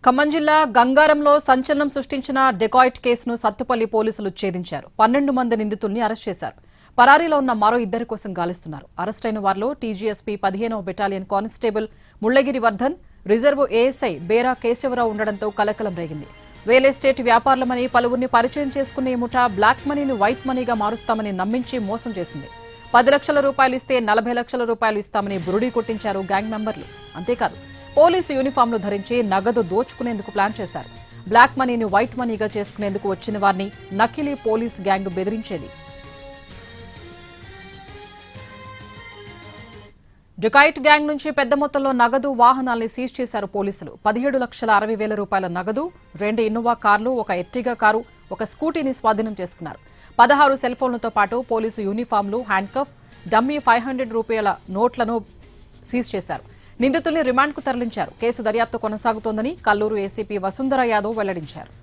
ఖమ్మం జిల్లా గంగారంలో సంచలనం సృష్టించిన డెకాయిట్ కేసును సత్తుపల్లి పోలీసులు ఛేదించారు. 12 మంది నిందితుల్ని అరెస్ట్ చేశారు. పరారీలో ఉన్న మరో ఇద్దరి కోసం గాలిస్తున్నారు. అరెస్టైన వారిలో టీజీఎస్పీ 15వ battalion constable Mullagiri Vardhan, reserve ASI Bera Kesavarao ఉండడంతో కలకలం రేగింది. రియల్ ఎస్టేట్ వ్యాపారులమని పలువురిని పరిచయం చేసుకునే ముఠా బ్లాక్ మనీని వైట్ మనీగా మారుస్తామని నమ్మించి మోసం చేసింది. 10 లక్షల రూపాయలు ఇస్తే 40 లక్షల రూపాయలు ఇస్తామని బురుడీ కొట్టించారు గ్యాంగ్ మెంబర్లు. అంతేకాదు పోలీసు యూనిఫామ్లు ధరించి నగదు దోచుకునేందుకు ప్లాన్ చేశారు. బ్లాక్ మనీని వైట్ మనీగా చేసుకునేందుకు వచ్చిన వారిని నకిలీ పోలీస్ గ్యాంగ్ బెదిరించేది. డెకాయిట్ గ్యాంగ్ నుంచి పెద్ద మొత్తంలో నగదు, వాహనాల్ని సీజ్ చేశారు పోలీసులు. 17,60,000 రూపాయల నగదు, 2 ఇన్నోవా కార్లు, ఒక ఎర్టిగా కారు, ఒక స్కూటీని స్వాధీనం చేసుకున్నారు. 16 సెల్ ఫోన్లతో పాటు పోలీసు యూనిఫామ్లు, హ్యాండ్ కఫ్, డమ్మీ 500 రూపాయల నోట్లను సీజ్ చేశారు. నిందితుల్ని రిమాండ్కు తరలించారు. కేసు దర్యాప్తు కొనసాగుతోందని కల్లూరు ఏసీపీ వసుంధర యాదవ్ వెల్లడించారు.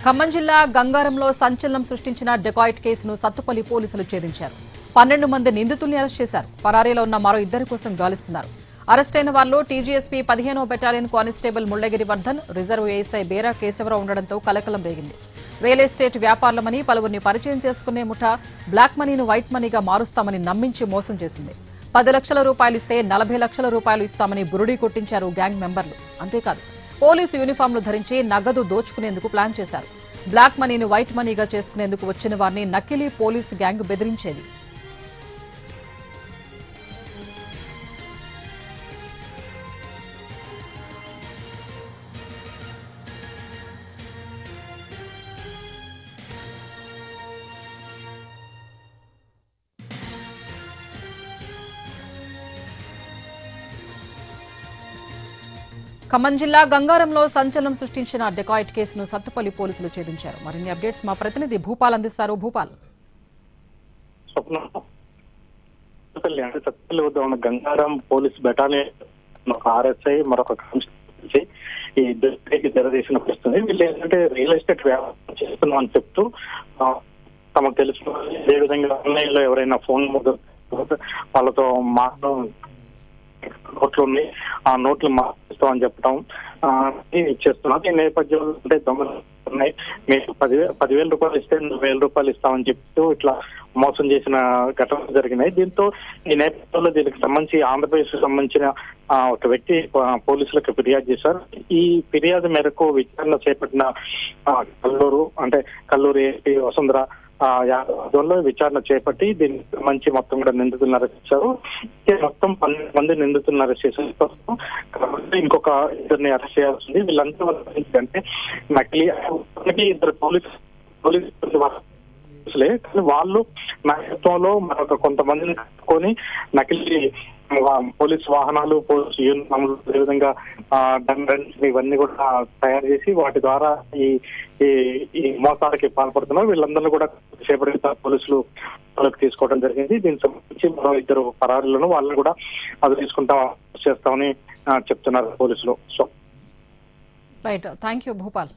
ఖమ్మం జిల్లా గంగారంలో సంచలనం సృష్టించిన డెకాయిట్ కేసును సత్తుపల్లి పోలీసులు ఛేదించారు. 12 మంది నిందితుల్ని అరెస్ట్ చేశారు. పరారీలో ఉన్న మరో ఇద్దరి కోసం గాలిస్తున్నారు. అరెస్టైన వారిలో టీజీఎస్పీ 15వ battalion constable Mullagiri Vardhan, reserve ASI Bera Kesavarao ఉండడంతో కలకలం రేగింది. రియల్ ఎస్టేట్ వ్యాపారులమని పలువురిని పరిచయం చేసుకునే ముఠా బ్లాక్ మనీని వైట్ మనీగా మారుస్తామని నమ్మించి మోసం చేసింది. 10 లక్షల రూపాయలు ఇస్తే 40 లక్షల రూపాయలు ఇస్తామని బురుడీ కొట్టించారు గ్యాంగ్ మెంబర్లు. అంతేకాదు పోలీసు యూనిఫామ్లు ధరించి నగదు దోచుకునేందుకు ప్లాన్ చేశారు. బ్లాక్ మనీని వైట్ మనీగా చేసుకునేందుకు వచ్చిన వారిని నకిలీ పోలీసు గ్యాంగ్ బెదిరించేది. ఖమ్మం జిల్లా గంగారంలో సంచలనం సృష్టించిన డెకాయిట్ కేసును సత్తుపల్లి పోలీసులు ఛేదించారు. మరిన్ని అప్డేట్స్ మా ప్రతినిధి భూపాల్ అందిస్తారు. భూపాల్, సత్తుపల్లి వద్ద ఉన్న గంగారం పోలీస్ బెటాలియన్ ఒక ఆర్ఎస్ఐ మరొక కానిస్టేబుల్ ఈ ఇద్దరికి తెరదీసిన పరిస్థితుంది. వీళ్ళు ఏంటంటే రియల్ ఎస్టేట్ వ్యాపారం చేస్తున్నాం అని చెప్తూ తమకు తెలుసు, అదేవిధంగా ఆన్లైన్ లో ఎవరైనా ఫోన్ వాళ్ళతో నోట్లు ఉన్నాయి, ఆ నోట్లు మార్పిస్తామని చెప్పడం ఇచ్చేస్తున్నాం. ఈ నేపథ్యంలో అంటే దొంగలు ఉన్నాయి, మీకు 10,000 రూపాయలు ఇస్తే 1,000 రూపాయలు ఇస్తామని చెప్తూ ఇట్లా మోసం చేసిన ఘటనలు జరిగినాయి. దీంతో ఈ నేపథ్యంలో దీనికి సంబంధించి ఆంధ్రప్రదేశ్ కు సంబంధించిన ఒక వ్యక్తి పోలీసులకు ఫిర్యాదు చేశారు. ఈ ఫిర్యాదు మేరకు విచారణ చేపట్టిన కల్లూరు ఏపీ వసుంధర యాదవ్లో విచారణ చేపట్టి దీనికి సంబంధించి మొత్తం కూడా నిందితులను అరెస్ట్ చేశారు. మొత్తం 12 మంది నిందితులను అరెస్ట్ చేశారు. ఇంకొక ఇద్దరిని అరెస్ట్ చేయాల్సింది. వీళ్ళంతా అంటే నకిలీ ఇద్దరు పోలీసులే, కానీ వాళ్ళు నాయకత్వంలో మరొక కొంతమందిని కట్టుకొని నకిలీ పోలీసు వాహనాలు, పోలీసు యూనిఫామ్లు, అదేవిధంగా ఇవన్నీ కూడా తయారు చేసి వాటి ద్వారా ఈ మోసాలకి పాల్పడుతున్నారు. వీళ్ళందరినీ కూడా సేపటి పోలీసులు తీసుకోవడం జరిగింది. దీనికి సంబంధించి మరో ఇద్దరు పరారీలను వాళ్ళని కూడా అది చేస్తామని చెప్తున్నారు పోలీసులు. Right, thank you Bhupal.